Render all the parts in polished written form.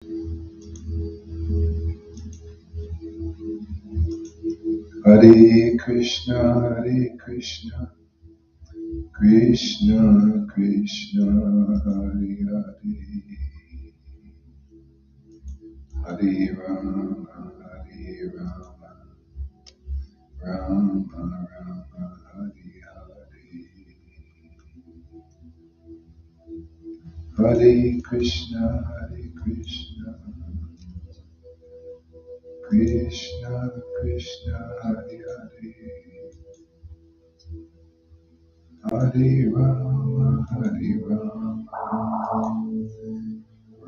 Hare Krishna, Krishna Krishna, Hare Hare, Hare Rama, Rama Rama, Hare Hare, Hare Krishna, Krishna Krishna, Hare Hare, Hare Rama,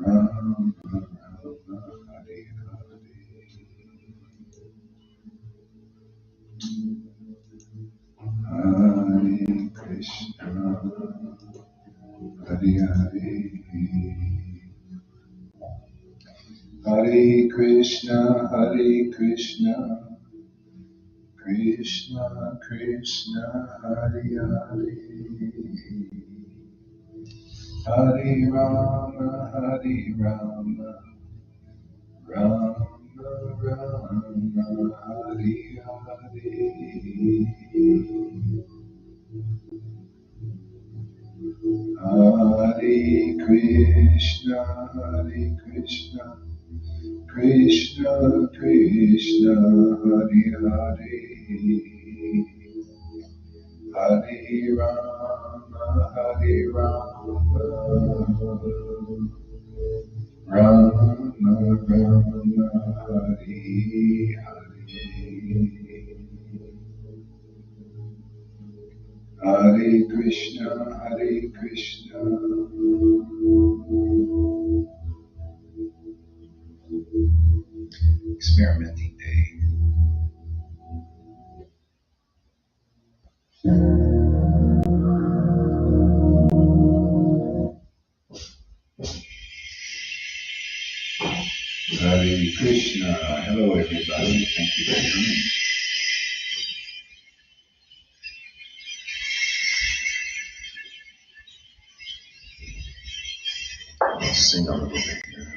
Rama Rama, Hare Hare, Hare Krishna, Hare Hare, Hare Krishna, Krishna Krishna, Hare Hare, Hare Rama, Rama Rama, Hare Hare, Hare Krishna, Krishna Krishna, Hare Hare, Hare Rama, Rama Rama, Hare Hare, Hare Krishna, experimenting day. Hare Krishna. Hello everybody. Thank you for coming. I'll sing a little bit here.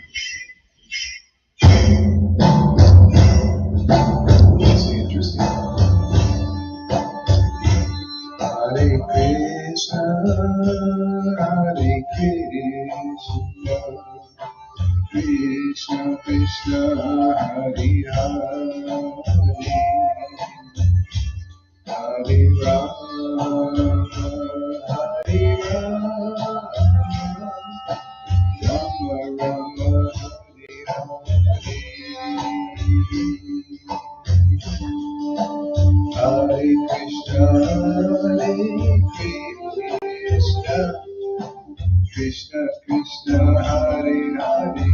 It's interesting. Hare Krishna, Krishna Krishna, Hare Hare, Hare Rama, Hare Rama, Rama Rama, Hare Krishna, Krishna Krishna, Hare Hare,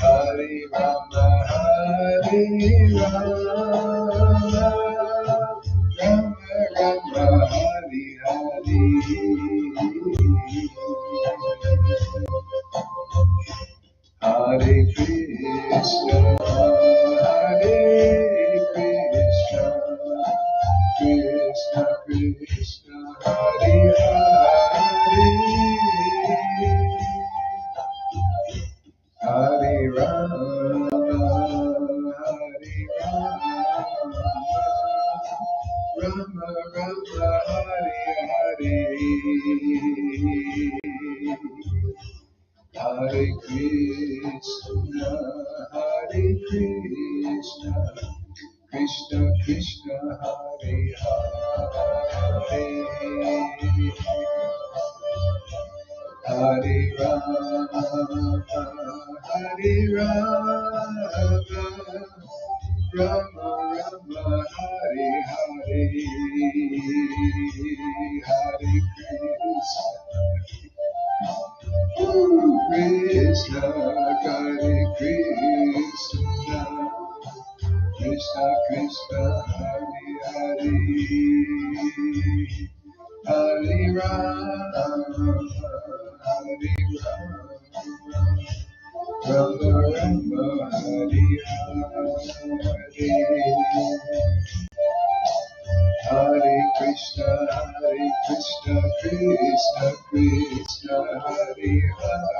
Hare Rama, Hare Rama, Rama Rama, Hare Hare, Hare Krishna, Krishna Krishna, Hare Hare, Hare Rama, Rama Rama, Hare Hare, Hare Krishna, Krishna Krishna, Hare Hare, Hare Rama, Rama Rama, Hare Hare, Hare Krishna, Hare Krishna, Krishna Krishna, Hare Hare, Hare Rama, Rama Rama, Hare Krishna, Krishna Krishna, Hare Hare,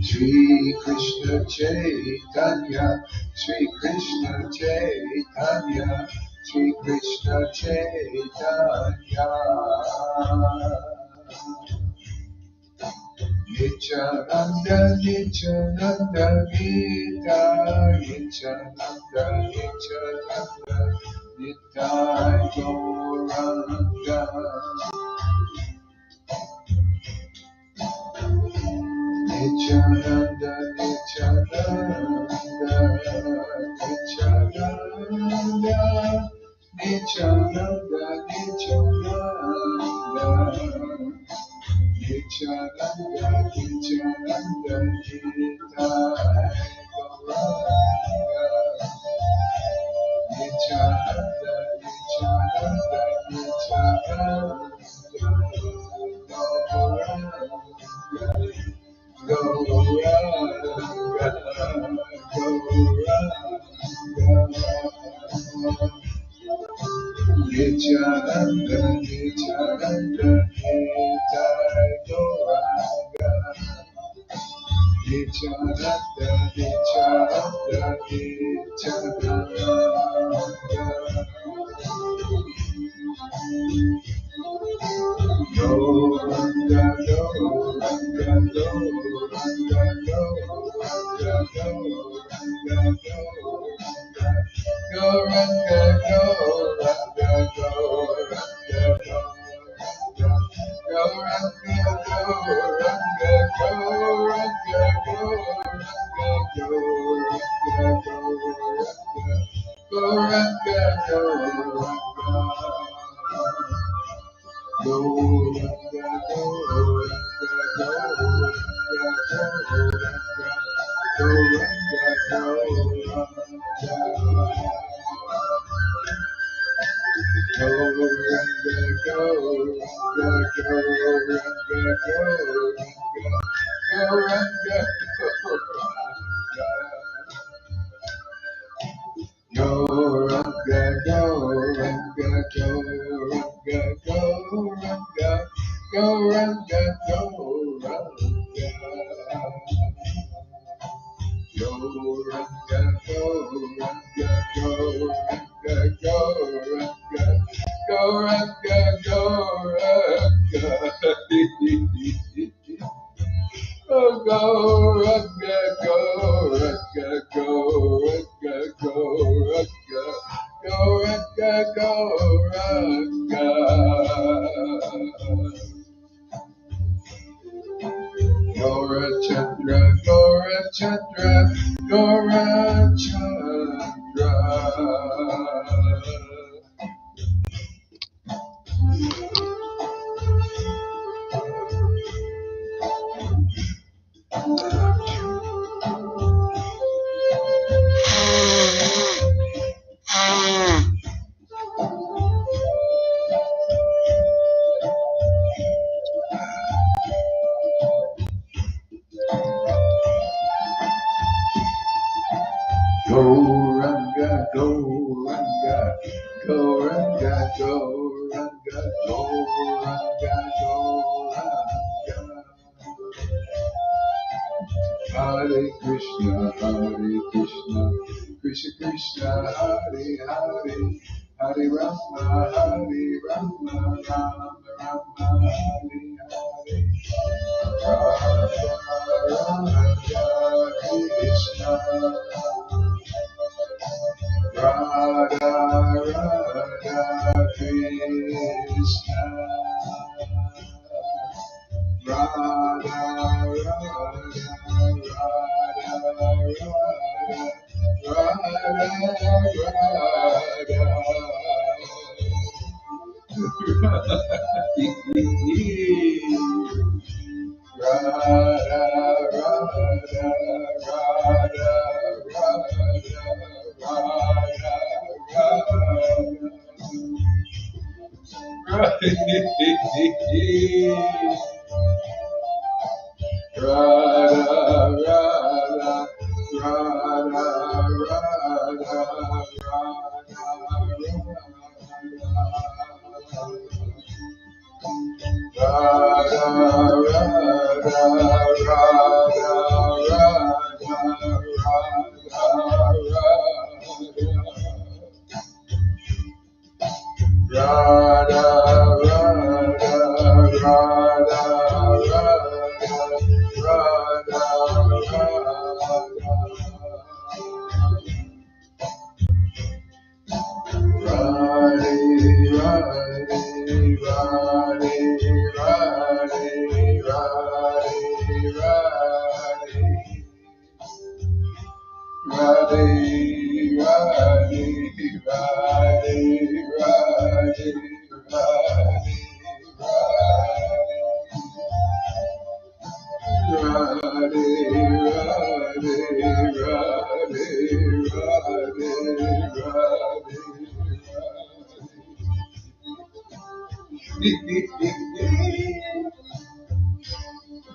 Shri Krishna Chaitanya, Shri Krishna Chaitanya, Shri Krishna Chaitanya. Nityananda, Nityananda, Gita, Nityananda, Nityananda, Nitai Gauranga. Nityananda, Nityananda, Nityananda, Nityananda, Nityananda, Nityananda, Nityananda, Nitai Gauranga. Nityananda, Nityananda, Nityananda, Gauranga, Nityananda, Nityananda, Nitai Gauranga. Nityananda, Nityananda, Nityananda. Gauranga, Gauranga, Gauranga, Gauranga, Gauranga, Gauranga, Gauranga, Gauranga, Hare Krishna, Krishna Krishna, Hare Hare, Hare Rama, Hare Rama, Rama Rama, Hare Hare, Radha Radha Krishna, Radha Radha Krishna, Radha Radha Radha, Radha, Radha, Radha,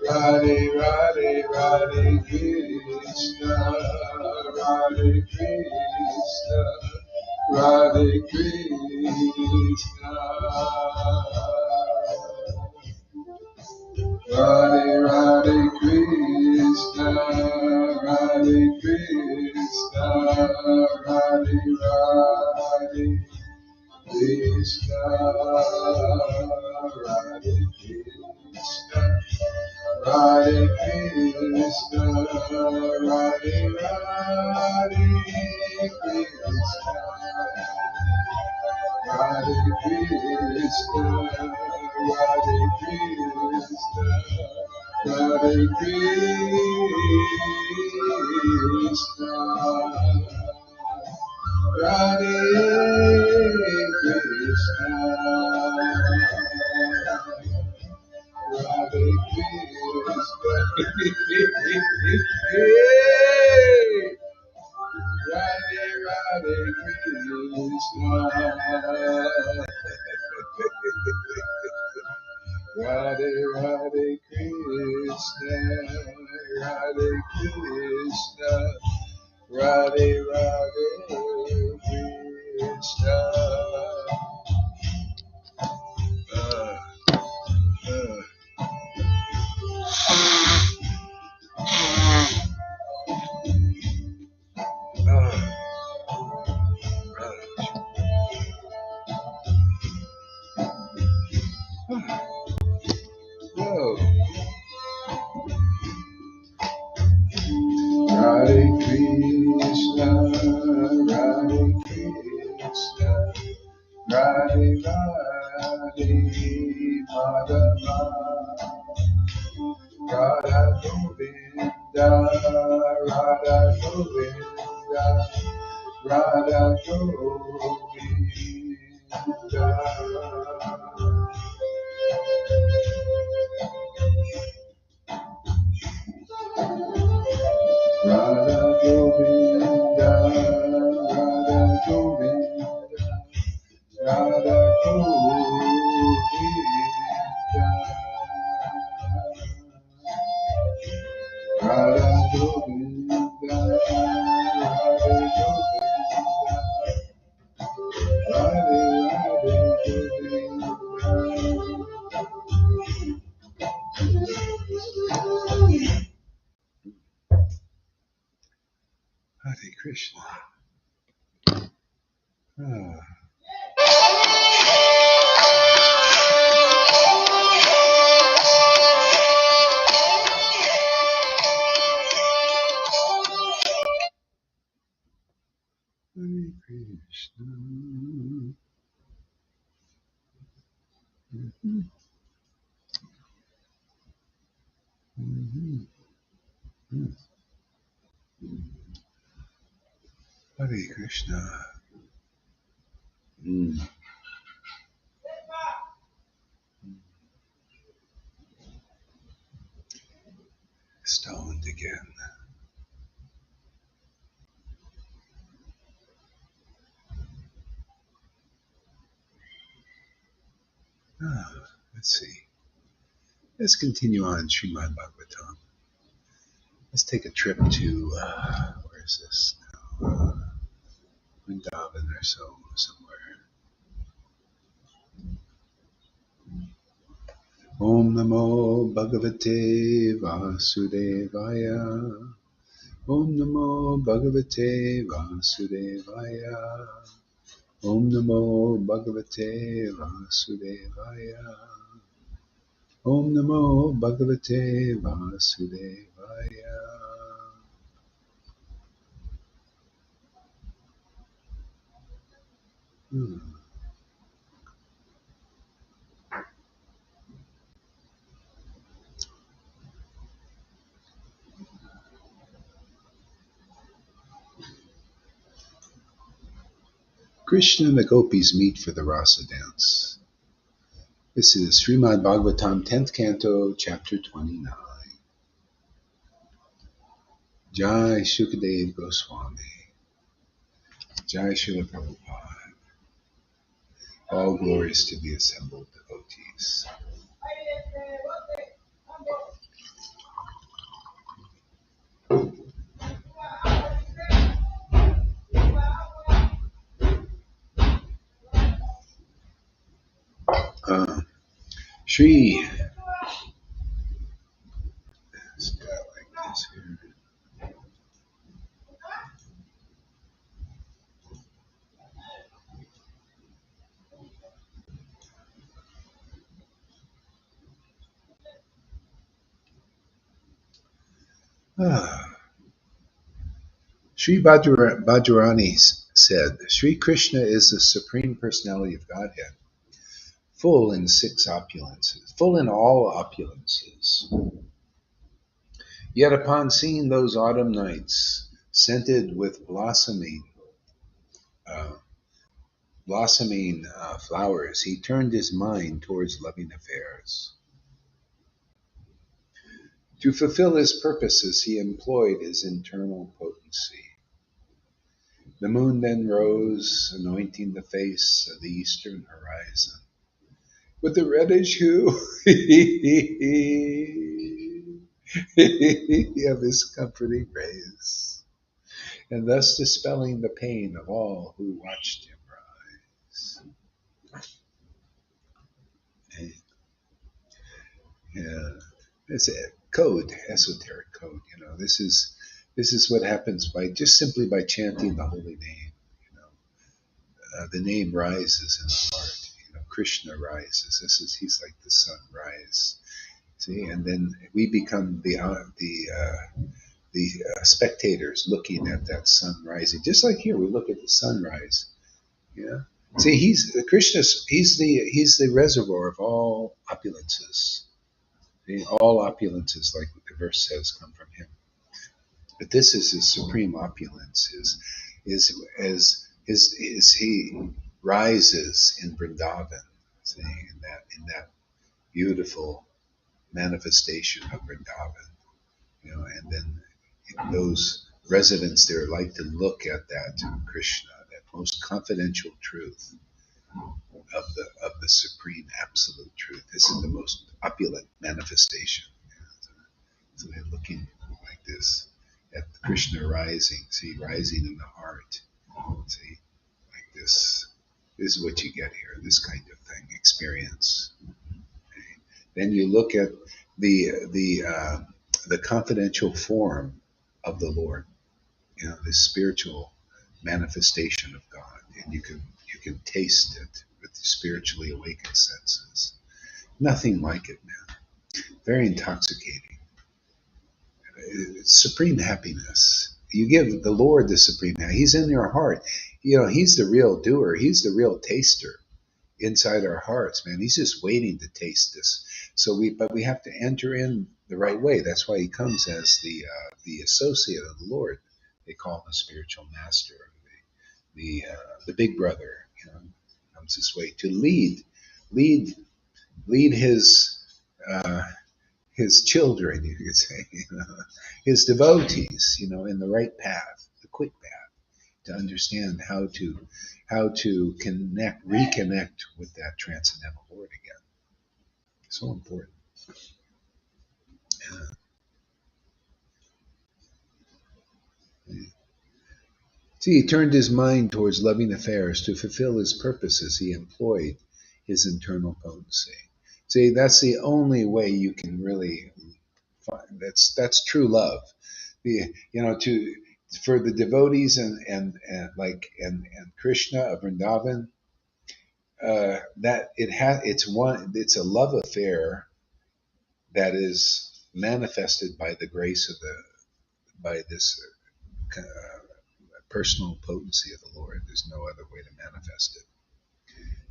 Radhe, Radhe, Radhe Krishna, Radhe Krishna, Radhe Krishna, Radhe Radhe Krishna, Radhe Krishna, Radhe Radhe Krishna, Radhe Krishna. Radhe Krishna, Radhe Radhe Krishna, Radhe Krishna, Radhe Krishna, Radhe Krishna, Radhe Krishna. Radhe Krishna, Radhe Radhe Krishna, Radhe Radhe Krishna, Radhe Krishna, Radhe Radhe Krishna. Radhe Krishna, Radhe Krishna, Radhe Radhe Madhava, Radha Govinda, Radha Govinda, Radha Govinda. Radha Govinda, Radha Govinda, Radha Govinda, Radha Govinda, Radha Govinda, Radhe Radhe Govinda. Hare Krishna. Hare Krishna. Hare Krishna. Stoned again. Let's see. Let's continue on Srimad Bhagavatam. Let's take a trip to, where is this now? Vrindavan or so, somewhere. Om Namo Bhagavate Vasudevaya. Om Namo Bhagavate Vasudevaya. Om Namo Bhagavate Vasudevaya. Om Namo Bhagavate Vasudevaya. Krishna and the gopis meet for the rasa dance. This is Srimad Bhagavatam, 10th Canto, Chapter 29. Jai Shukadev Goswami. Jai Srila Prabhupada. All glories to the assembled devotees. Shri. Let's do it like this here. Sri Bhadrani said, Sri Krishna is the Supreme Personality of Godhead, full in all opulences. Yet upon seeing those autumn nights, scented with blossoming flowers, he turned his mind towards loving affairs. To fulfill his purposes, he employed his internal potency. The moon then rose, anointing the face of the eastern horizon with the reddish hue of his comforting rays, and thus dispelling the pain of all who watched him rise. Yeah, it's a code, esoteric code. This is what happens simply by chanting the holy name. The name rises in the heart. Krishna rises. He's like the sunrise. See, and then we become the spectators looking at that sun rising. Just like here, we look at the sunrise. Yeah. See, Krishna's. He's the reservoir of all opulences. See, all opulences, like the verse says, come from him. But this is his supreme opulence. Is he rises in Vrindavan, see, in that beautiful manifestation of Vrindavan, and then those residents there like to look at that Krishna, that most confidential truth of the supreme absolute truth. This is the most opulent manifestation. So they're looking like this at Krishna rising, see, rising in the heart, see, like this. This is what you get here, this kind of thing, experience. Okay. Then you look at the confidential form of the Lord, this spiritual manifestation of God, and you can taste it with the spiritually awakened senses. Nothing like it, man. Very intoxicating. It's supreme happiness. You give the Lord the supreme happiness. He's in your heart. He's the real doer. He's the real taster inside our hearts, man. He's just waiting to taste this. But we have to enter in the right way. That's why he comes as the associate of the Lord. They call him the spiritual master, the big brother. Comes this way to lead his children, you could say, his devotees, in the right path, the quick path, to understand how to reconnect with that transcendental Lord again. So important. Yeah. See, he turned his mind towards loving affairs. To fulfill his purposes, he employed his internal potency. See, that's the only way you can really find. That's true love. To for the devotees and Krishna of Vrindavan, that it's a love affair that is manifested by the grace of by this personal potency of the Lord. There's no other way to manifest it.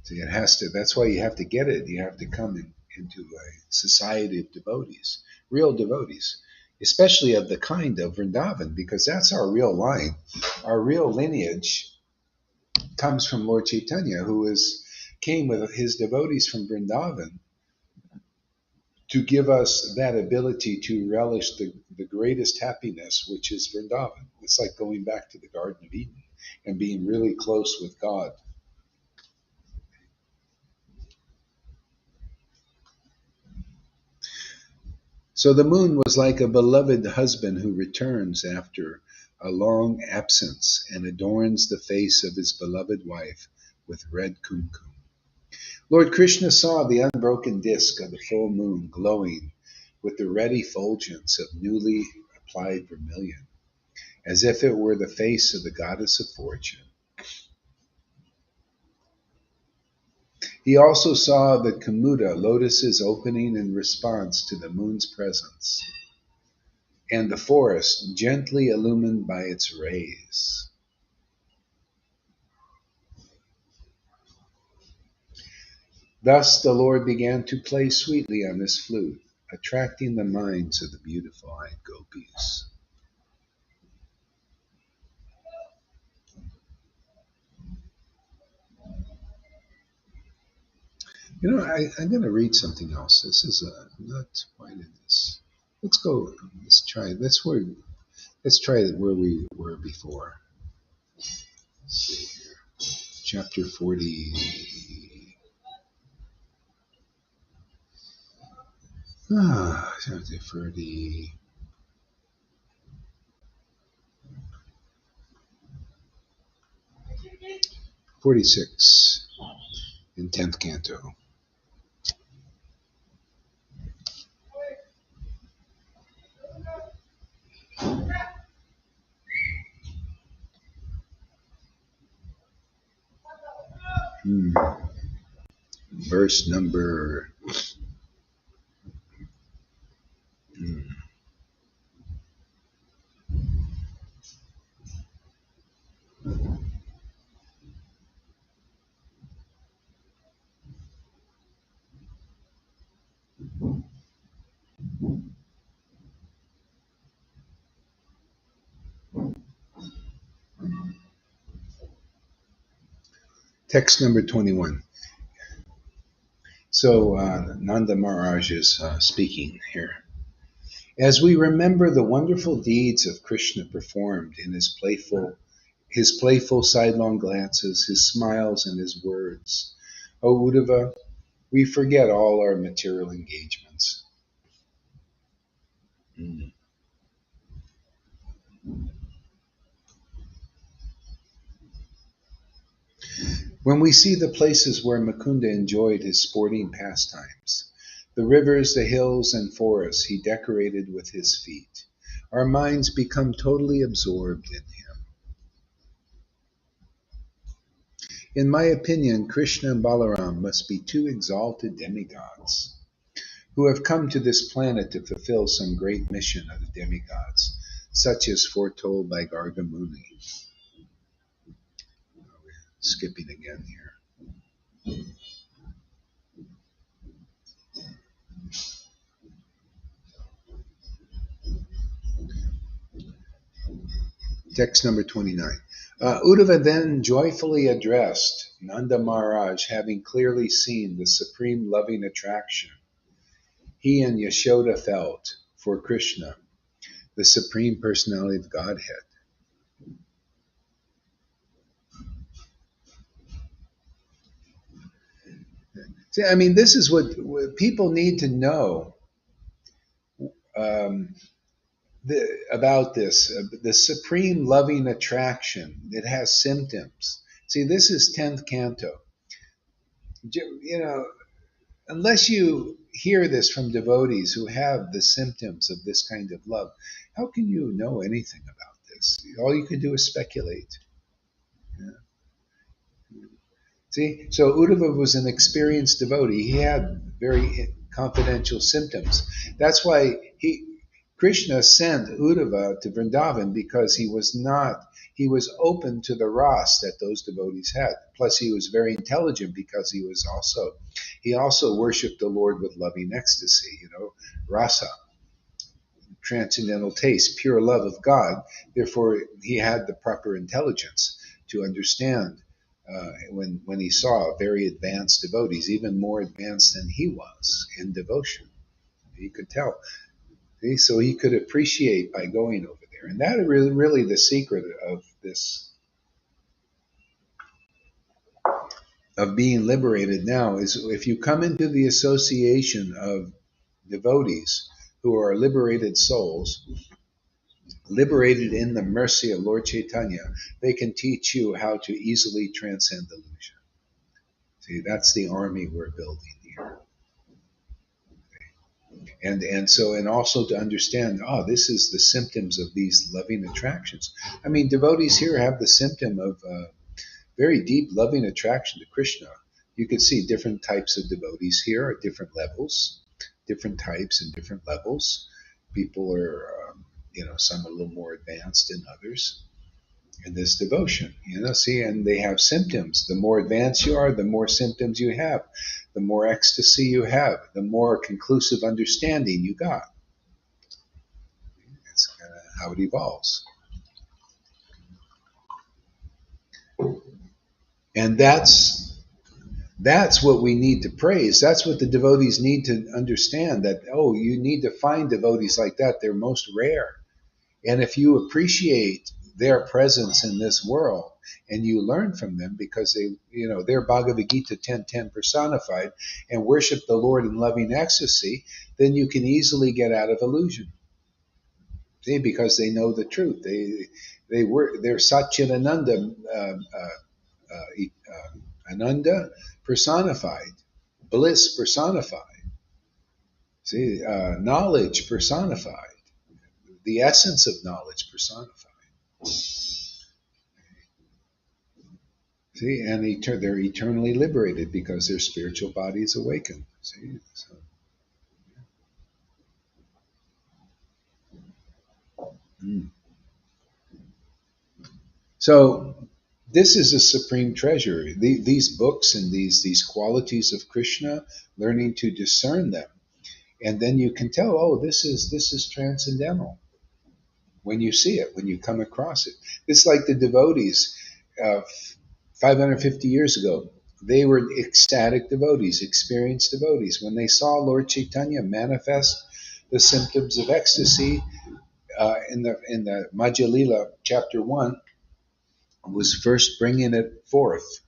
So it has to. That's why you have to get it. You have to come into a society of devotees, real devotees, especially of the kind of Vrindavan, because that's our real line. Our real lineage comes from Lord Caitanya, who came with his devotees from Vrindavan to give us that ability to relish the greatest happiness, which is Vrindavan. It's like going back to the Garden of Eden and being really close with God. So the moon was like a beloved husband who returns after a long absence and adorns the face of his beloved wife with red kumkum. Lord Krishna saw the unbroken disk of the full moon glowing with the red effulgence of newly applied vermilion, as if it were the face of the goddess of fortune. He also saw the Kamuda lotuses opening in response to the moon's presence, and the forest gently illumined by its rays. Thus the Lord began to play sweetly on his flute, attracting the minds of the beautiful-eyed gopis. I'm going to read something else. This is not quite in this. Let's go. Let's try. Let's try it where we were before. Let's see here. Chapter 40. Chapter 40. 46 in 10th canto. Verse number 21. So Nanda Maharaj is speaking here. As we remember the wonderful deeds of Krishna performed in his playful sidelong glances, his smiles, and his words, O Uddhava, we forget all our material engagements. When we see the places where Mukunda enjoyed his sporting pastimes, the rivers, the hills, and forests he decorated with his feet, our minds become totally absorbed in him. In my opinion, Krishna and Balaram must be two exalted demigods who have come to this planet to fulfill some great mission of the demigods, such as foretold by Garga Muni. Skipping again here. Text number 29. Uddhava then joyfully addressed Nanda Maharaj, having clearly seen the supreme loving attraction he and Yashoda felt for Krishna, the Supreme Personality of Godhead. See, I mean, this is what people need to know about this. The supreme loving attraction. It has symptoms. See, this is 10th canto. You know, unless you hear this from devotees who have the symptoms of this kind of love, how can you know anything about this. All you can do is speculate. Yeah. See, so Uddhava was an experienced devotee. He had very confidential symptoms. That's why Krishna sent Uddhava to Vrindavan, because he was open to the ras that those devotees had. Plus, he was very intelligent, because he also worshipped the Lord with loving ecstasy. Rasa, transcendental taste, pure love of God. Therefore, he had the proper intelligence to understand when he saw very advanced devotees, even more advanced than he was in devotion. He could tell. See? So he could appreciate by going over there. And that is really the secret of this, of being liberated now, is if you come into the association of devotees who are liberated souls, liberated in the mercy of Lord Caitanya, they can teach you how to easily transcend illusion. See, that's the army we're building here. And also to understand, this is the symptoms of these loving attractions. I mean, devotees here have the symptom of very deep loving attraction to Krishna. You can see different types of devotees here at different levels, different types and different levels. People are, some a little more advanced than others in this devotion. See, and they have symptoms. The more advanced you are, the more symptoms you have. The more ecstasy you have, the more conclusive understanding you got. That's kind of how it evolves. And that's what we need to praise. That's what the devotees need to understand, that, you need to find devotees like that. They're most rare. And if you appreciate their presence in this world and you learn from them, because they're Bhagavad Gita 10:10 personified and worship the Lord in loving ecstasy, then you can easily get out of illusion. See, because they know the truth. They're Satchidananda, Ananda personified, bliss personified. See, knowledge personified, the essence of knowledge personified. See, and they're eternally liberated because their spiritual body is awakened. See, so this is a supreme treasure. These books and these qualities of Krishna, learning to discern them, and then you can tell, this is transcendental when you see it, when you come across it. It's like the devotees 550 years ago. They were ecstatic devotees, experienced devotees. When they saw Lord Caitanya manifest the symptoms of ecstasy in the Madhya Lila, chapter 1, was first bringing it forth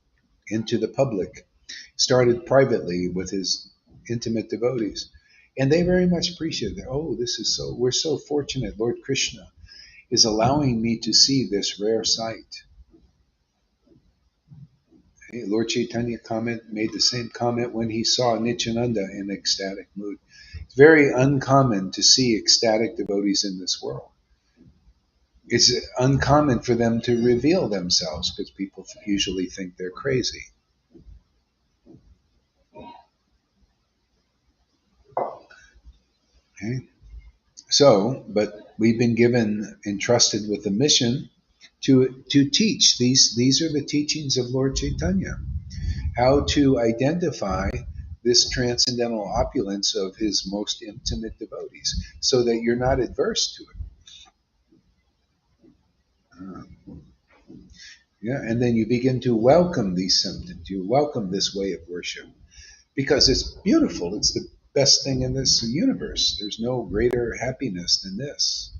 into the public. Started privately with his intimate devotees. And they very much appreciated that. We're so fortunate. Lord Krishna is allowing me to see this rare sight. Lord Caitanya made the same comment when he saw Nityananda in ecstatic mood. It's very uncommon to see ecstatic devotees in this world. It's uncommon for them to reveal themselves because people usually think they're crazy. Okay? So, but we've been entrusted with a mission to teach. These are the teachings of Lord Caitanya. How to identify this transcendental opulence of his most intimate devotees so that you're not adverse to it. And then you begin to welcome these symptoms. You welcome this way of worship because it's beautiful. It's the best thing in this universe. There's no greater happiness than this.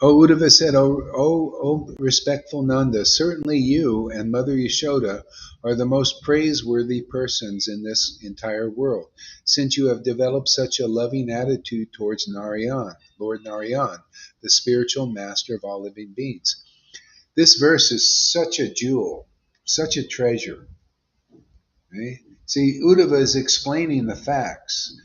Uddhava said, O respectful Nanda, certainly you and Mother Yashoda are the most praiseworthy persons in this entire world, since you have developed such a loving attitude towards Narayan, Lord Narayan, the spiritual master of all living beings. This verse is such a jewel. Such a treasure. Right? See, Uddhava is explaining the facts.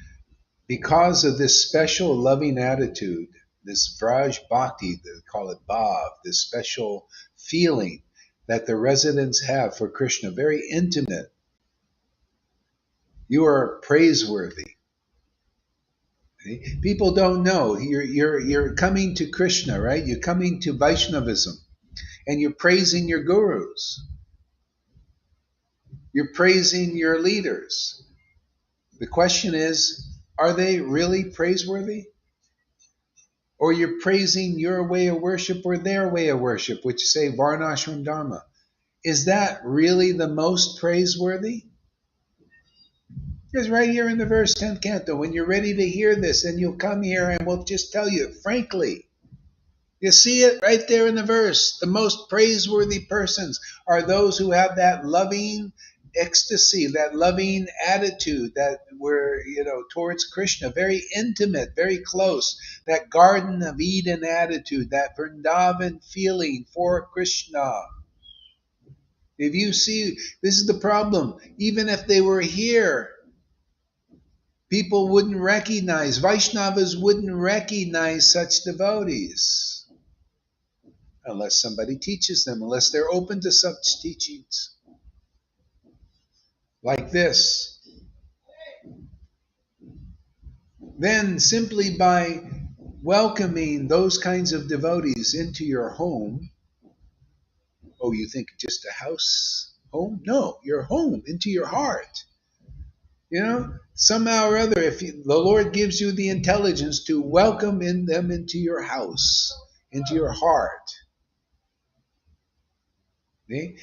Because of this special loving attitude, this Vraj Bhakti, they call it Bhav, this special feeling that the residents have for Krishna, very intimate, you are praiseworthy. Okay? People don't know. You're coming to Krishna, right? You're coming to Vaishnavism, and you're praising your gurus. You're praising your leaders. The question is, are they really praiseworthy? Or you're praising your way of worship or their way of worship, which say Varnashram Dharma. Is that really the most praiseworthy? Because right here in the verse 10th canto, when you're ready to hear this, then you'll come here and we'll just tell you frankly. You see it right there in the verse. The most praiseworthy persons are those who have that loving ecstasy, that loving attitude that we're, towards Krishna, very intimate, very close, that Garden of Eden attitude, that Vrindavan feeling for Krishna. If you see, this is the problem. Even if they were here, people wouldn't recognize, Vaishnavas wouldn't recognize such devotees. Unless somebody teaches them, unless they're open to such teachings. Like this. Then simply by welcoming those kinds of devotees into your home, oh, you think just a house home? No, your home, into your heart. Somehow or other, if the Lord gives you the intelligence to welcome them into your house, into your heart, okay?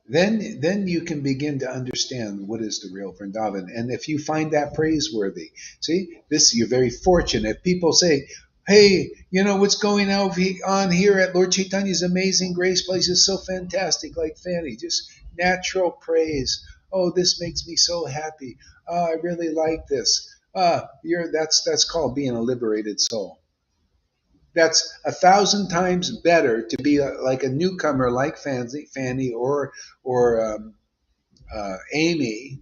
Then you can begin to understand what is the real Vrindavan. And if you find that praiseworthy, see, you're very fortunate. If people say, hey, what's going on here at Lord Chaitanya's Amazing Grace place is so fantastic, like Fanny, just natural praise. Oh, this makes me so happy. Oh, I really like this. That's called being a liberated soul. That's 1,000 times better to be like a newcomer like Fanny or Amy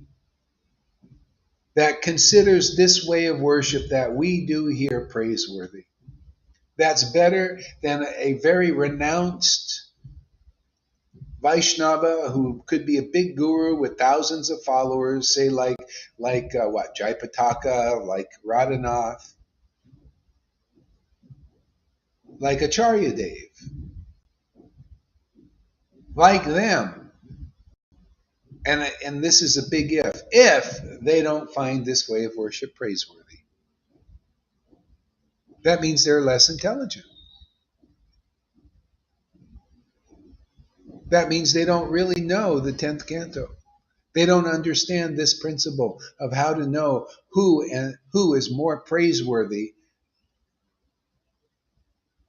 that considers this way of worship that we do here praiseworthy. That's better than a very renounced Vaishnava who could be a big guru with thousands of followers, say like Jaipataka, like Radhanath, like Acharya Dev, like them. And this is a big if they don't find this way of worship praiseworthy. That means they're less intelligent. That means they don't really know the 10th canto. They don't understand this principle of how to know who is more praiseworthy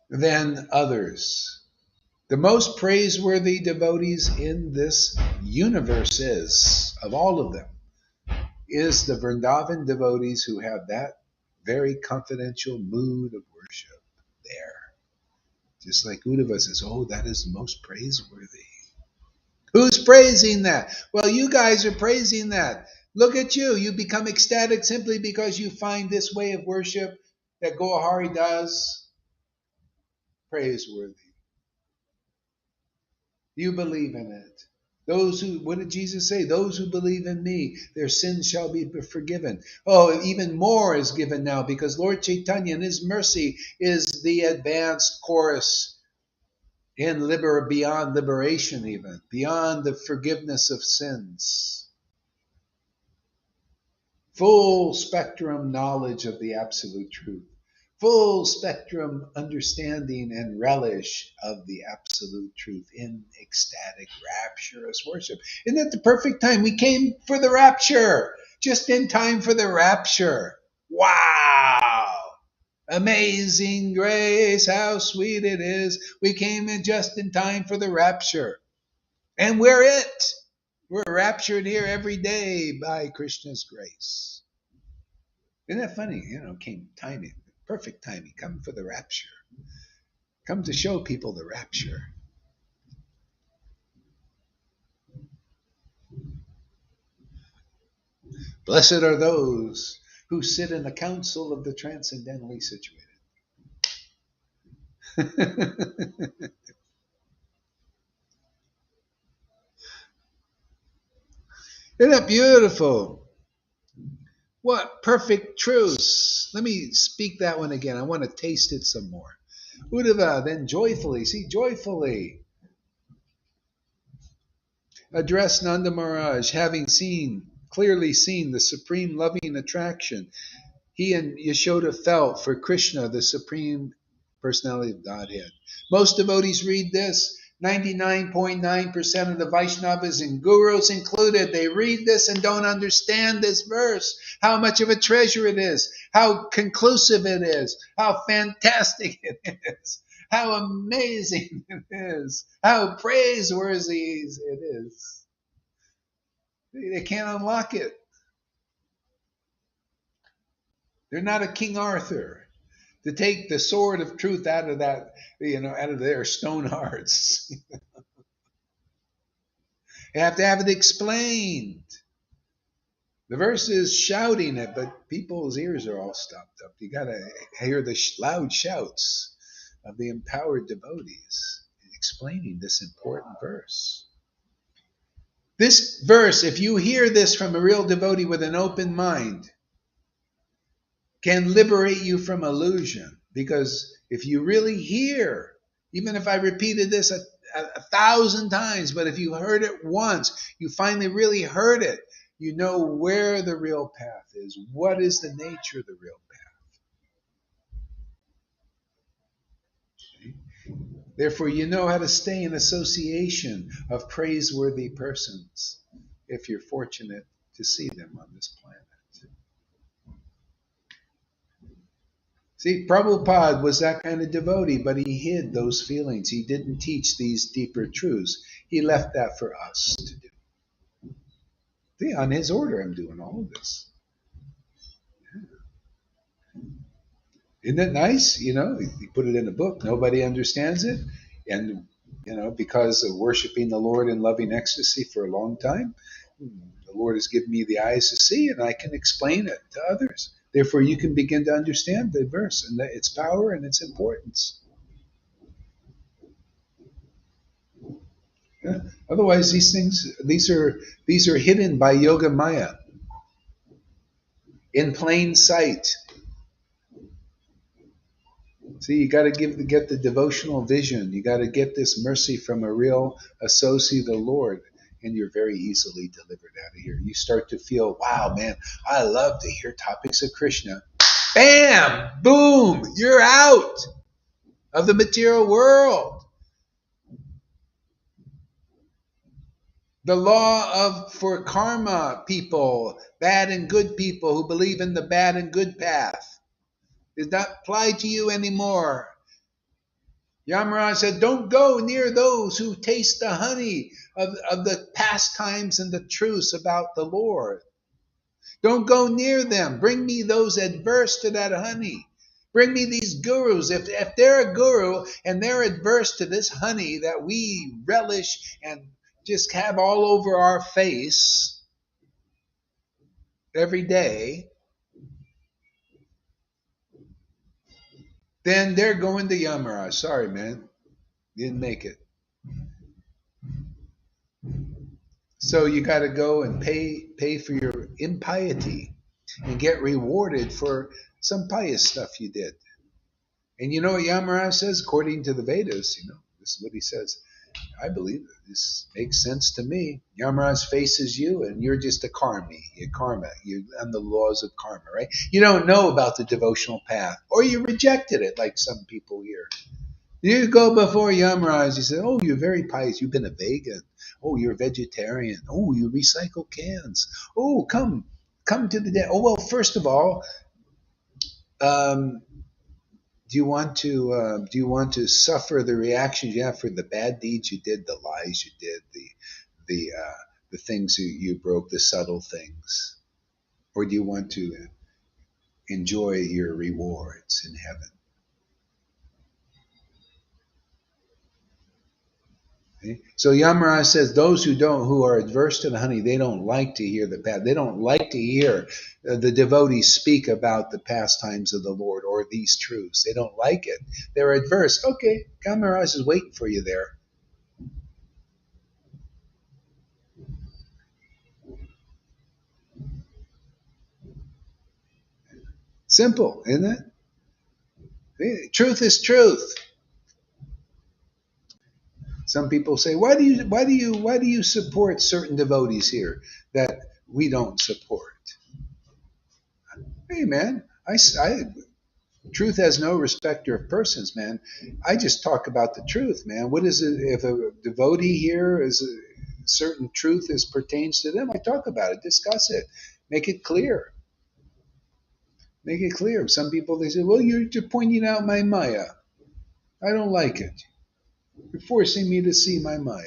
than others. The most praiseworthy devotees in this universe of all of them, is the Vrindavan devotees who have that very confidential mood of worship there. Just like Uddhava says, oh, that is the most praiseworthy. Who's praising that? Well, you guys are praising that. Look at you. You become ecstatic simply because you find this way of worship that Gohari does praiseworthy. You believe in it. What did Jesus say? Those who believe in me, their sins shall be forgiven. Oh, even more is given now because Lord Caitanya in his mercy is the advanced chorus in beyond liberation, even beyond the forgiveness of sins. Full spectrum knowledge of the absolute truth. Full spectrum understanding and relish of the absolute truth in ecstatic, rapturous worship. Isn't that the perfect time? We came for the rapture, just in time for the rapture. Wow! Amazing grace, how sweet it is. We came in just in time for the rapture. And we're it. We're raptured here every day by Krishna's grace. Isn't that funny? Came timing, perfect timing, come for the rapture. Come to show people the rapture. Blessed are those who sit in the council of the transcendentally situated. Isn't that beautiful? What perfect truths. Let me speak that one again. I want to taste it some more. Uddhava, then joyfully, see, joyfully address Nanda Maharaj, having clearly seen the supreme loving attraction he and Yashoda felt for Krishna, the supreme personality of Godhead. Most devotees read this. 99.9% of the Vaishnavas and gurus included, they read this and don't understand this verse. How much of a treasure it is. How conclusive it is. How fantastic it is. How amazing it is. How praiseworthy it is. They can't unlock it. They're not a King Arthur to take the sword of truth out of that, out of their stone hearts. You have to have it explained. The verse is shouting it, but people's ears are all stopped up. You got to hear the loud shouts of the empowered devotees explaining this important verse. This verse, if you hear this from a real devotee with an open mind, can liberate you from illusion. Because if you really hear, even if I repeated this a 1,000 times, but if you heard it once, you finally really heard it, you know where the real path is. What is the nature of the real path? Okay? Therefore, you know how to stay in association of praiseworthy persons if you're fortunate to see them on this planet. See, Prabhupada was that kind of devotee, but he hid those feelings. He didn't teach these deeper truths. He left that for us to do. See, on his order, I'm doing all of this. Yeah. Isn't it nice? He put it in a book. Nobody understands it. And, because of worshiping the Lord in loving ecstasy for a long time, the Lord has given me the eyes to see, and I can explain it to others. Therefore, you can begin to understand the verse and its power and its importance. Yeah. Otherwise, these are hidden by Yoga Maya, in plain sight. See, you got to get the devotional vision. You got to get this mercy from a real associate of the Lord, and you're very easily delivered out of here. You start to feel, wow, man, I love to hear topics of Krishna. Bam! Boom! You're out of the material world. The law for karma people, bad and good people who believe in the bad and good path, does not apply to you anymore. Yamaraj said, don't go near those who taste the honey of the pastimes and the truths about the Lord. Don't go near them. Bring me those adverse to that honey. Bring me these gurus. If they're a guru and they're adverse to this honey that we relish and just have all over our face every day, then they're going to Yamaraj. Sorry, man. Didn't make it. So you got to go and pay for your impiety and get rewarded for some pious stuff you did. And you know what Yamaraj says? According to the Vedas, this is what he says. I believe it. This makes sense to me. Yamaraj faces you and you're just a karmi. You're karma. You're on the laws of karma, right? You don't know about the devotional path, or you rejected it like some people here. You go before Yamaraj, you say, oh, you're very pious. You've been a vegan. Oh, you're a vegetarian. Oh, you recycle cans. Oh, come to the day. Oh, well, first of all, do you want to suffer the reactions you have for the bad deeds you did, the lies you did, the things you broke, the subtle things, or do you want to enjoy your rewards in heaven? Okay? So Yamaraj says those who are adverse to the honey, they don't like to hear the path. They don't like to hear the devotees speak about the pastimes of the Lord or these truths. They don't like it. They're adverse. Okay, Yamaraj is waiting for you there. Simple, isn't it? Truth is truth. Some people say, why do you support certain devotees here that we don't support? Hey man, truth has no respecter of persons, man. I just talk about the truth, man. What is it if a devotee here is a certain truth as pertains to them? I talk about it, discuss it, make it clear. Make it clear. Some people they say, well, you're pointing out my Maya. I don't like it. You're forcing me to see my Maya.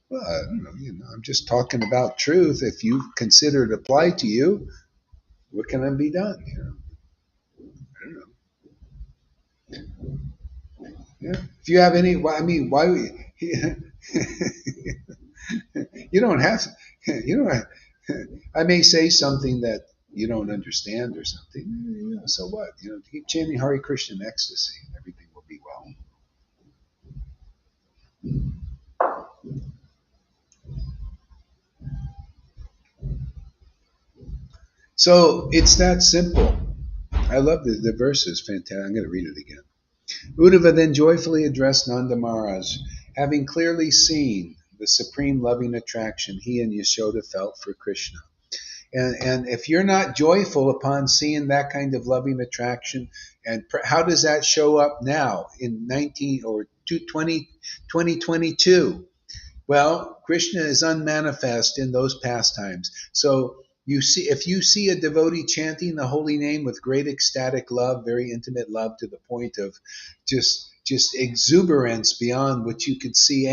Well, I don't know, I'm just talking about truth. If you consider it apply to you, what can be done? I don't know. Yeah. If you have any, I mean, why? You don't have to. You don't. I may say something that you don't understand or something. So what? Keep chanting Hare Krishna in ecstasy, and everything will be well. So it's that simple. I love the verse is fantastic. I'm going to read it again. Uddhava then joyfully addressed Nanda Maharaj, having clearly seen the supreme loving attraction he and Yashoda felt for Krishna. And if you're not joyful upon seeing that kind of loving attraction, and how does that show up now in 2022? Well, Krishna is unmanifest in those pastimes. So if you see a devotee chanting the holy name with great ecstatic love, very intimate love to the point of just exuberance beyond what you could see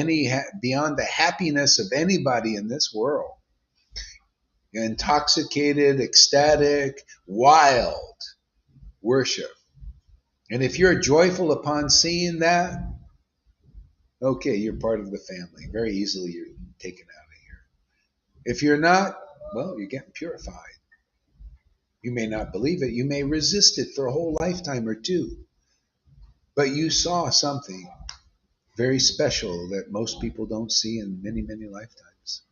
beyond the happiness of anybody in this world. Intoxicated, ecstatic, wild worship. And if you're joyful upon seeing that, okay, you're part of the family. Very easily you're taken out of here. If you're not, well, you're getting purified. You may not believe it. You may resist it for a whole lifetime or two. But you saw something very special that most people don't see in many, many lifetimes.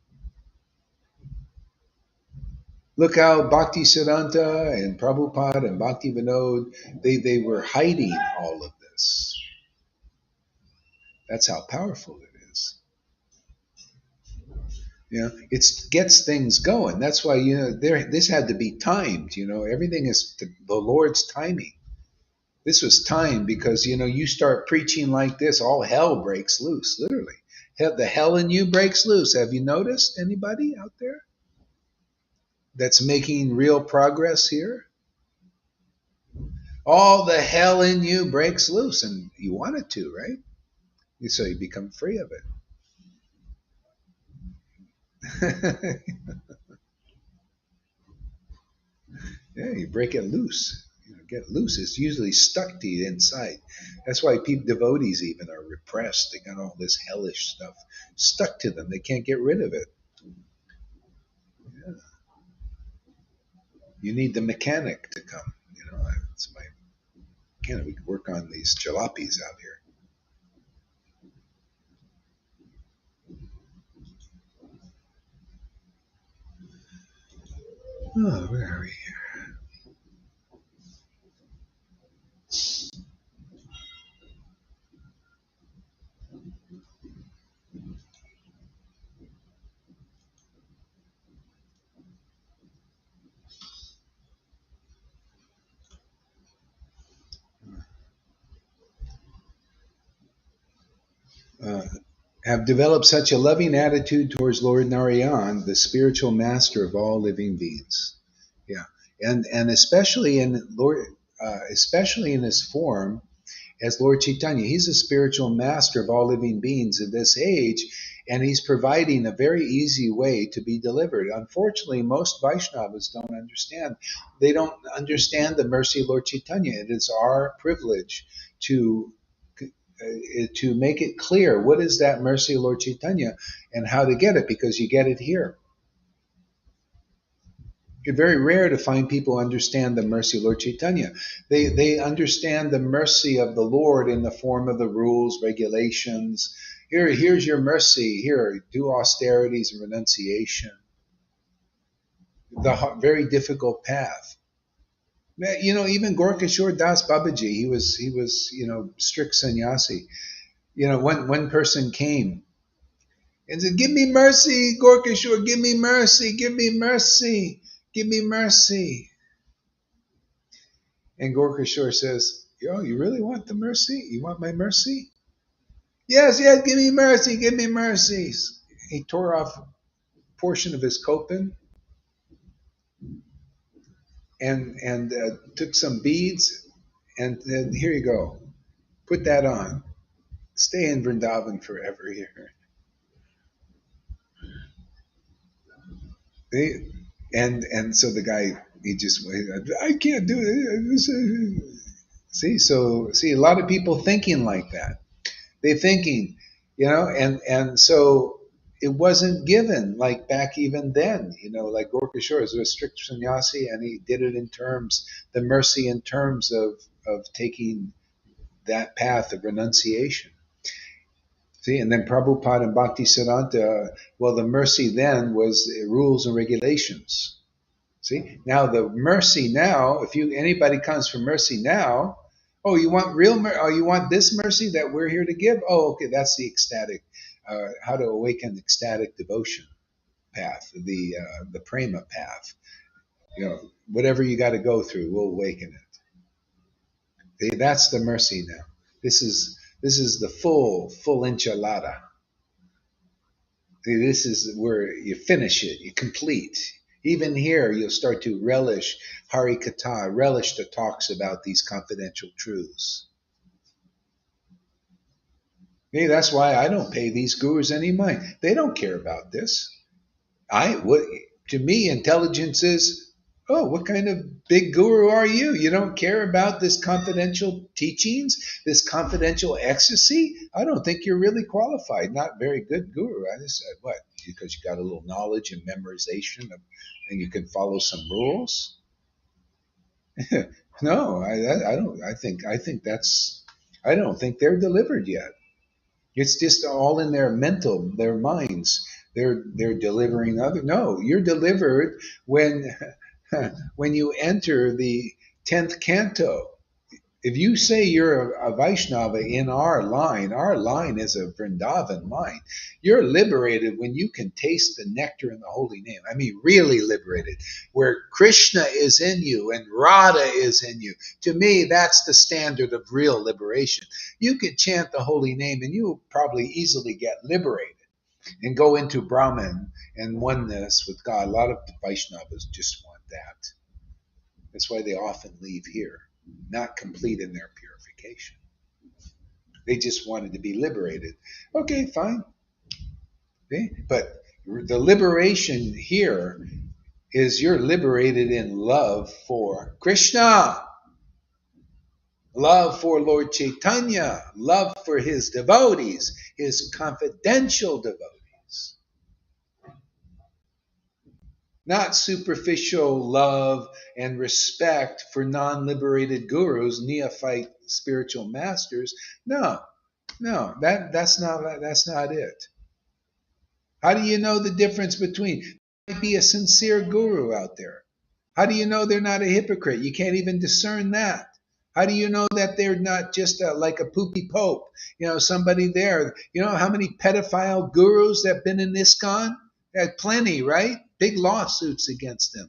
Look how Bhakti Siddhanta and Prabhupada and Bhakti Vinod, they were hiding all of this. That's how powerful it is. It gets things going. That's why this had to be timed. Everything is the Lord's timing. This was timed because you start preaching like this, all hell breaks loose. Literally, the hell in you breaks loose. Have you noticed anybody out there that's making real progress here? All the hell in you breaks loose, and you want it to, right? So you become free of it. Yeah, you break it loose. Get loose. It's usually stuck to you inside. That's why devotees even are repressed. They got all this hellish stuff stuck to them. They can't get rid of it. Yeah. You need the mechanic to come. It's my mechanic. We can work on these jalopies out here. Oh, where are we here? Have developed such a loving attitude towards Lord Narayan, the spiritual master of all living beings. Yeah, and especially especially in his form as Lord Caitanya, he's a spiritual master of all living beings in this age, and he's providing a very easy way to be delivered. Unfortunately, most Vaishnavas don't understand. They don't understand the mercy of Lord Caitanya. It is our privilege to to make it clear what is that mercy of Lord Caitanya and how to get it, because you get it here. It's very rare to find people understand the mercy of Lord Caitanya. They understand the mercy of the Lord in the form of the rules, regulations. Here's your mercy. Here, do austerities and renunciation. The very difficult path. Even Gorkashore Das Babaji, he was strict sannyasi. One person came and said, "Give me mercy, Gorkashore, give me mercy, give me mercy, give me mercy." And Gorkashore says, "You really want the mercy? You want my mercy?" Yes, yes, give me mercy, give me mercy. He tore off a portion of his kopin and took some beads and then, "Here you go. Put that on. Stay in Vrindavan forever here." And so the guy, he just, "I can't do it." See, a lot of people thinking like that. They thinking, and so it wasn't given like back even then, like Gorkashore is a strict sannyasi, and he did it in terms, the mercy in terms of taking that path of renunciation. See, and then Prabhupada and Bhaktisiddhanta, well, the mercy then was rules and regulations. See, now the mercy now, if anybody comes for mercy now, oh, you want real mercy? Oh, you want this mercy that we're here to give? Oh, okay, that's the ecstatic, how to awaken ecstatic devotion path, the prema path. Whatever you got to go through, we'll awaken it. See, that's the mercy now. This is the full enchilada. See, this is where you finish it, you complete. Even here, you'll start to relish Hari Katha, relish the talks about these confidential truths. Hey, that's why I don't pay these gurus any mind. They don't care about this. To me, intelligence is, oh, what kind of big guru are you? You don't care about this confidential teachings, this confidential ecstasy? I don't think you're really qualified. Not very good guru. I just said, what? Because you got a little knowledge and memorization and you can follow some rules? No, I don't. I don't think they're delivered yet. It's just all in their minds. They're delivering other. No, you're delivered when when you enter the 10th canto. If you say you're a Vaishnava in our line is a Vrindavan line. You're liberated when you can taste the nectar in the holy name. I mean, really liberated, where Krishna is in you and Radha is in you. To me, that's the standard of real liberation. You could chant the holy name and you will probably easily get liberated and go into Brahman and oneness with God. A lot of Vaishnavas just want that. That's why they often leave here, not complete in their purification. They just wanted to be liberated. Okay, fine. Okay? But the liberation here is you're liberated in love for Krishna, love for Lord Caitanya, love for his devotees, his confidential devotees. Not superficial love and respect for non-liberated gurus, neophyte spiritual masters. No, that's not it. How do you know the difference between? There might be a sincere guru out there. How do you know they're not a hypocrite? You can't even discern that. How do you know that they're not just like a poopy pope? Somebody there. You know how many pedophile gurus that have been in ISKCON? Plenty, right? Big lawsuits against them.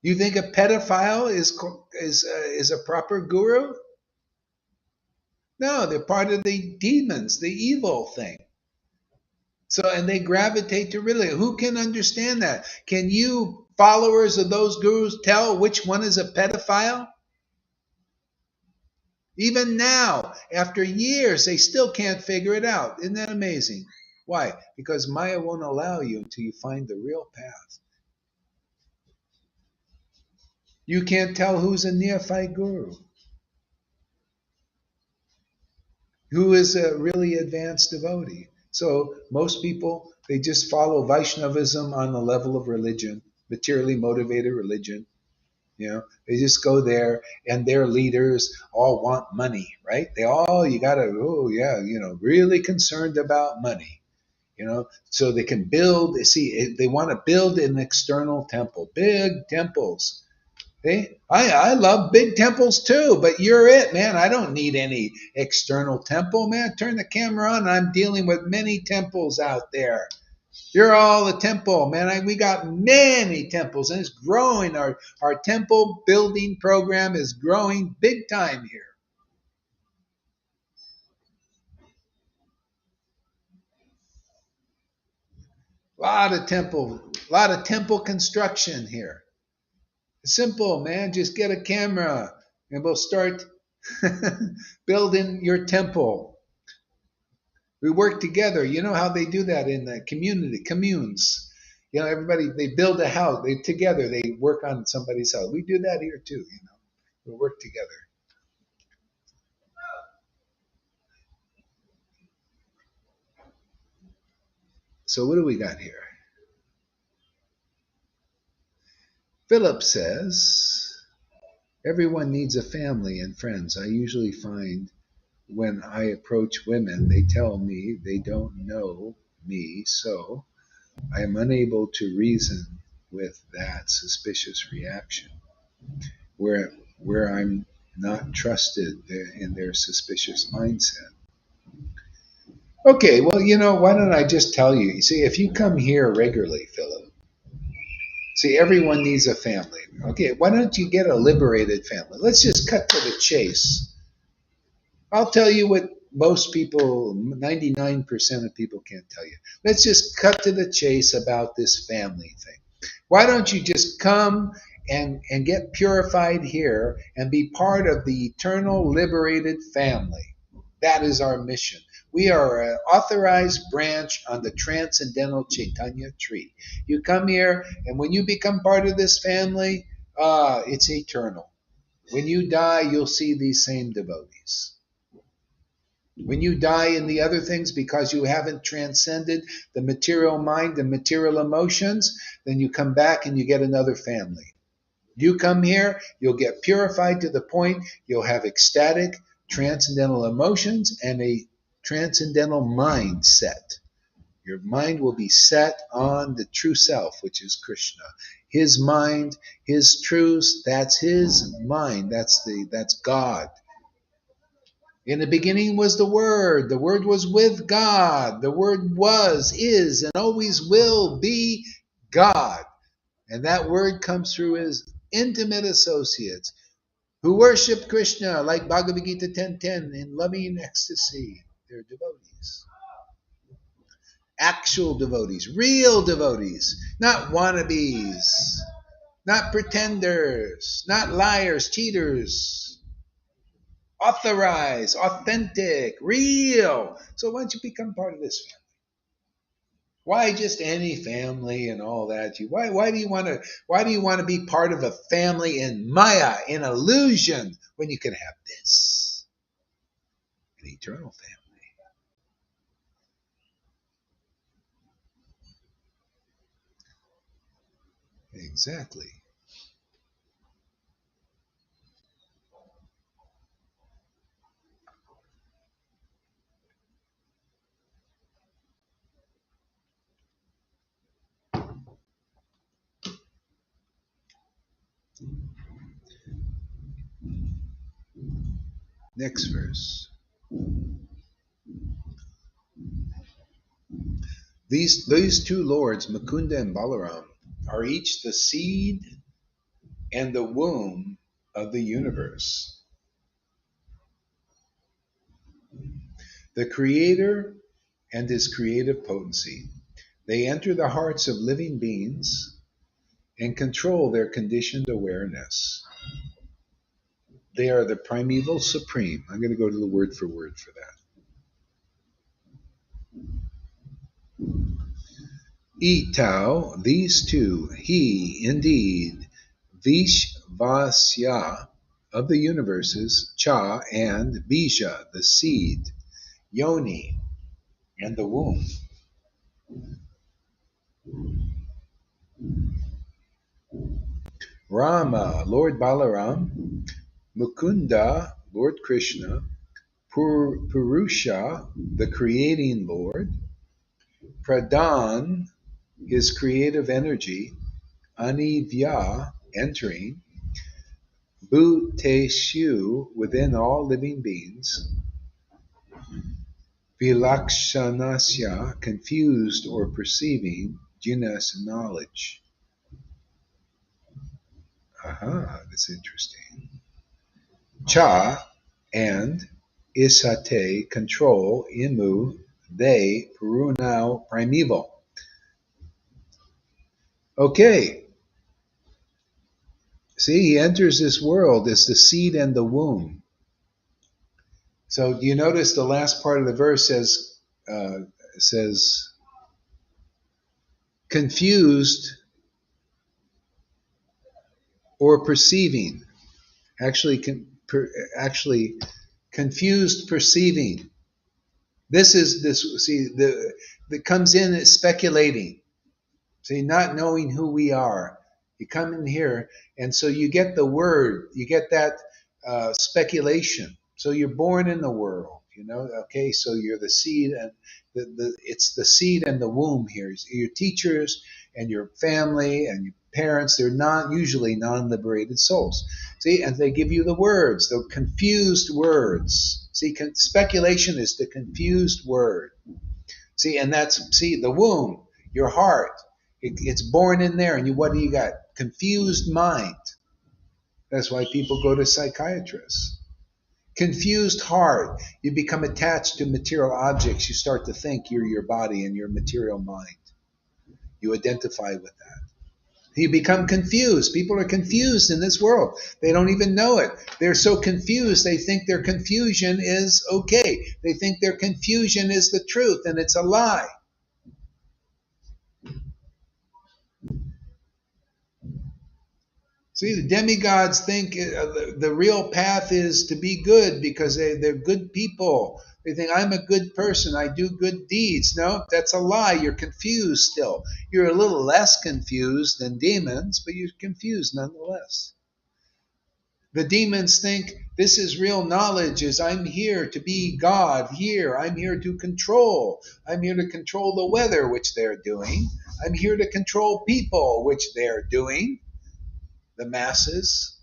You think a pedophile is a proper guru? No, they're part of the demons, the evil thing. So, and they gravitate to religion. Who can understand that? Can you, followers of those gurus, tell which one is a pedophile? Even now, after years, they still can't figure it out. Isn't that amazing? Why? Because Maya won't allow you until you find the real path. You can't tell who's a neophyte guru. Who is a really advanced devotee? So most people, they just follow Vaishnavism on the level of religion, materially motivated religion. They just go there, and their leaders all want money, right? You gotta, oh yeah, really concerned about money, so they can build. See, they want to build an external temple, big temples. I love big temples too, but you're it, man. I don't need any external temple, man. Turn the camera on. I'm dealing with many temples out there. You're all the temple, man. We got many temples, and it's growing. Our temple building program is growing big time here. A lot of temple construction here. Simple, man. Just get a camera, and we'll start building your temple. We work together. You know how they do that in the communes. Everybody, they build a house. They work on somebody's house. We do that here too. We work together. So what do we got here? Philip says, everyone needs a family and friends. I usually find when I approach women, they tell me they don't know me, so I am unable to reason with that suspicious reaction, where I'm not trusted in their suspicious mindset. Okay, well, why don't I just tell you? You see, if you come here regularly, Philip, see, everyone needs a family. Okay, why don't you get a liberated family? Let's just cut to the chase. I'll tell you what most people, 99% of people can't tell you. Let's just cut to the chase about this family thing. Why don't you just come and get purified here and be part of the eternal liberated family? That is our mission. We are an authorized branch on the transcendental Chaitanya tree. You come here, and when you become part of this family, it's eternal. When you die, you'll see these same devotees. When you die in the other things because you haven't transcended the material mind, the material emotions, then you come back and you get another family. You come here, you'll get purified to the point you'll have ecstatic, transcendental emotions and a transcendental mindset. Your mind will be set on the true self, which is Krishna. His mind, his truths, that's his mind. That's God. In the beginning was the Word. The Word was with God. The Word was, is, and always will be God. And that Word comes through his intimate associates who worship Krishna like Bhagavad Gita 10:10 in loving ecstasy. They're devotees. Actual devotees, real devotees, not wannabes, not pretenders, not liars, cheaters. Authorized, authentic, real. So why don't you become part of this family? Why just any family and all that? Why do you want to be part of a family in Maya, in illusion, when you can have this, an eternal family? Exactly. Next verse. These two lords, Mukunda and Balaram, are each the seed and the womb of the universe. The Creator and his creative potency. They enter the hearts of living beings and control their conditioned awareness. They are the primeval supreme. I'm going to go to the word for that. Itau, these two, he, indeed, Vishvasya, of the universes, Cha, and Bija, the seed, yoni, and the womb. Rama, Lord Balaram, Mukunda, Lord Krishna, Purusha, the creating Lord, Pradhan, his creative energy, Anivya, entering, Bhuteshu, within all living beings, Vilakshanasya, confused or perceiving, Jinas, knowledge. Aha, that's interesting. Cha, and Isate, control, Imu, they, Purunau, primeval. Okay. See, he enters this world as the seed and the womb. So do you notice the last part of the verse says confused or perceiving. Actually, confused perceiving. This is this. See, that comes in as speculating. See, not knowing who we are. You come in here, and so you get the word. You get that speculation. So you're born in the world. Okay. So you're the seed, and it's the seed and the womb here. Your teachers and your family and your parents. They're not usually non-liberated souls. See, and they give you the words, the confused words. See, speculation is the confused word. See, and the womb, your heart. It's born in there, and what do you got? Confused mind. That's why people go to psychiatrists. Confused heart. You become attached to material objects. You start to think you're your body and your material mind. You identify with that. You become confused. People are confused in this world. They don't even know it. They're so confused, they think their confusion is okay. They think their confusion is the truth, and it's a lie. See, the demigods think the real path is to be good because they're good people. They think, I'm a good person, I do good deeds. No, that's a lie. You're confused still. You're a little less confused than demons, but you're confused nonetheless. The demons think this is real knowledge, is I'm here to be God here. I'm here to control. I'm here to control the weather, which they're doing. I'm here to control people, which they're doing. The masses.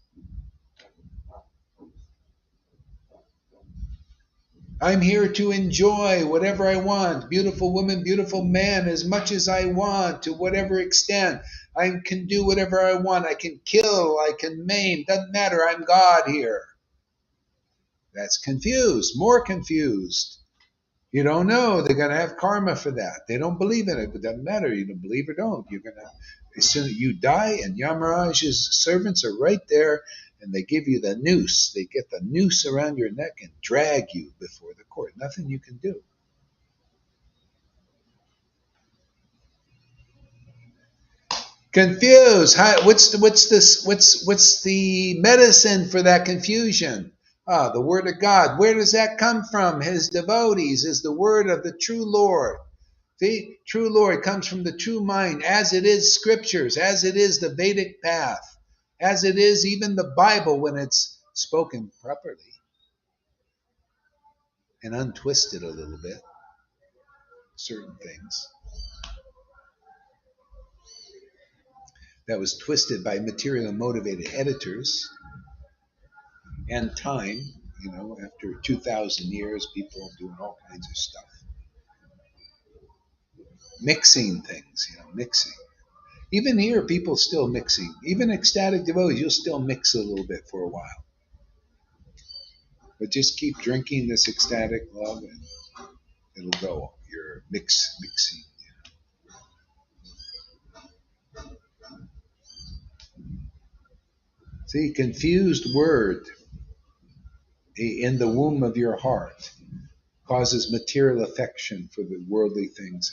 I'm here to enjoy whatever I want. Beautiful woman, beautiful man, as much as I want, to whatever extent. I can do whatever I want. I can kill, I can maim. Doesn't matter, I'm God here. That's confused, more confused. You don't know. They're going to have karma for that. They don't believe in it, but it doesn't matter. You don't believe or don't. You're going to, as soon as you die, and Yamaraj's servants are right there, and they give you the noose. They get the noose around your neck and drag you before the court. Nothing you can do. Confused. What's the medicine for that confusion? The word of God. Where does that come from? His devotees is the word of the true Lord. See, true Lord comes from the true mind, as it is scriptures, as it is the Vedic path, as it is even the Bible when it's spoken properly and untwisted a little bit, certain things. That was twisted by material motivated editors and time, after 2,000 years, people doing all kinds of stuff. Mixing things, mixing. Even here, people still mixing. Even ecstatic devotees, you'll still mix a little bit for a while. But just keep drinking this ecstatic love and it'll go. You're mixing. See, confused word in the womb of your heart causes material affection for the worldly things.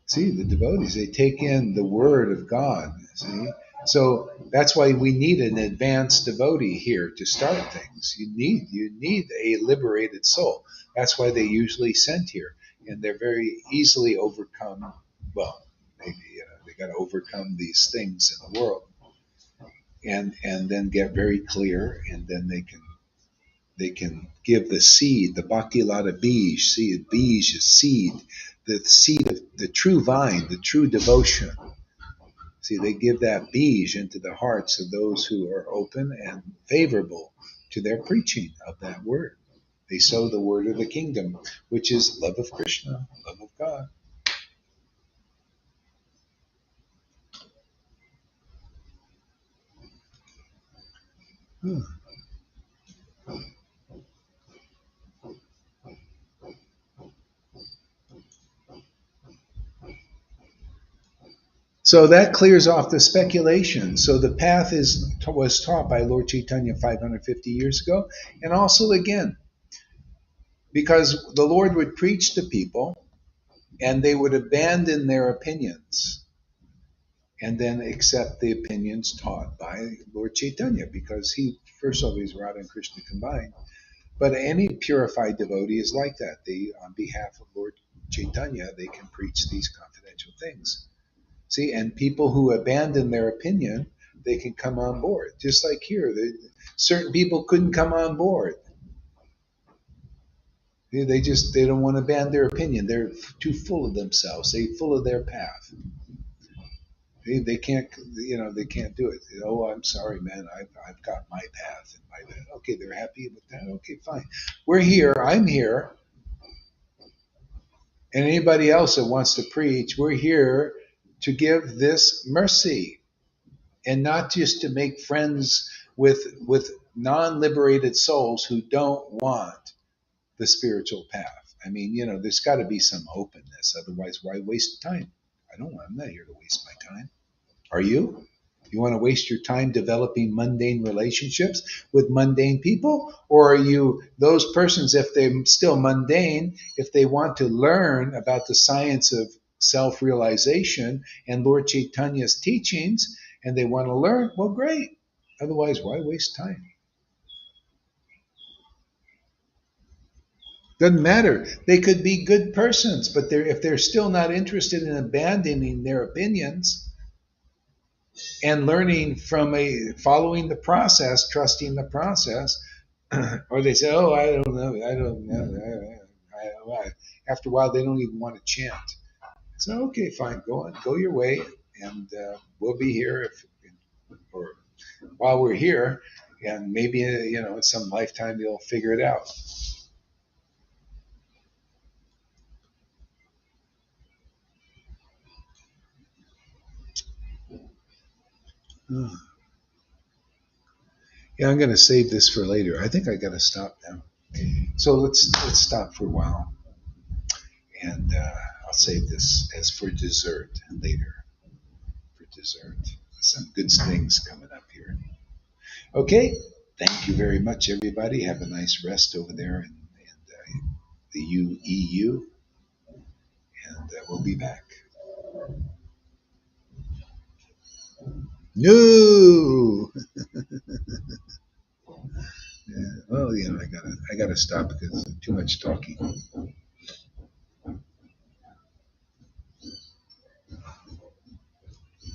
See, the devotees, they take in the word of God, see? So that's why we need an advanced devotee here to start things. You need a liberated soul. That's why they usually sent here, and they're very easily overcome. Well, maybe they got to overcome these things in the world, and then get very clear, and then they can give the seed, the bhakti lata bij. Seed, bij is seed, the seed of the true vine, the true devotion. See, they give that bij into the hearts of those who are open and favorable to their preaching of that word. They sow the word of the kingdom, which is love of Krishna, love of God. Hmm. So that clears off the speculation. So the path was taught by Lord Caitanya 550 years ago, and also again, because the Lord would preach to people and they would abandon their opinions and then accept the opinions taught by Lord Caitanya, because he, first of all, he's Radha and Krishna combined. But any purified devotee is like that. They, on behalf of Lord Caitanya, they can preach these confidential things. See, and people who abandon their opinion, they can come on board. Just like here, certain people couldn't come on board. They don't want to abandon their opinion. They're too full of themselves. They're full of their path. They can't, they can't do it. Oh, I'm sorry, man. I've got my path and my path. Okay, they're happy with that. Okay, fine. We're here. I'm here. And anybody else that wants to preach, we're here to give this mercy, and not just to make friends with non-liberated souls who don't want the spiritual path. I mean, there's got to be some openness. Otherwise, why waste time? I'm not here to waste my time. Are you? You want to waste your time developing mundane relationships with mundane people? Or are you those persons, if they're still mundane, if they want to learn about the science of self-realization and Lord Chaitanya's teachings, and they want to learn, well, great. Otherwise, why waste time? Doesn't matter. They could be good persons, but if they're still not interested in abandoning their opinions, and learning from following the process, trusting the process, or they say, "Oh, I don't know, I don't know." After a while, they don't even want to chant. So, okay, fine, go on, go your way, and we'll be here or while we're here, and maybe in some lifetime you'll figure it out. Hmm. Yeah, I'm going to save this for later. I think I got to stop now. So let's stop for a while, and I'll save this as for dessert later. For dessert, some good things coming up here. Okay, thank you very much, everybody. Have a nice rest over there in the UEU, and we'll be back. No. Yeah, well, I gotta stop because too much talking.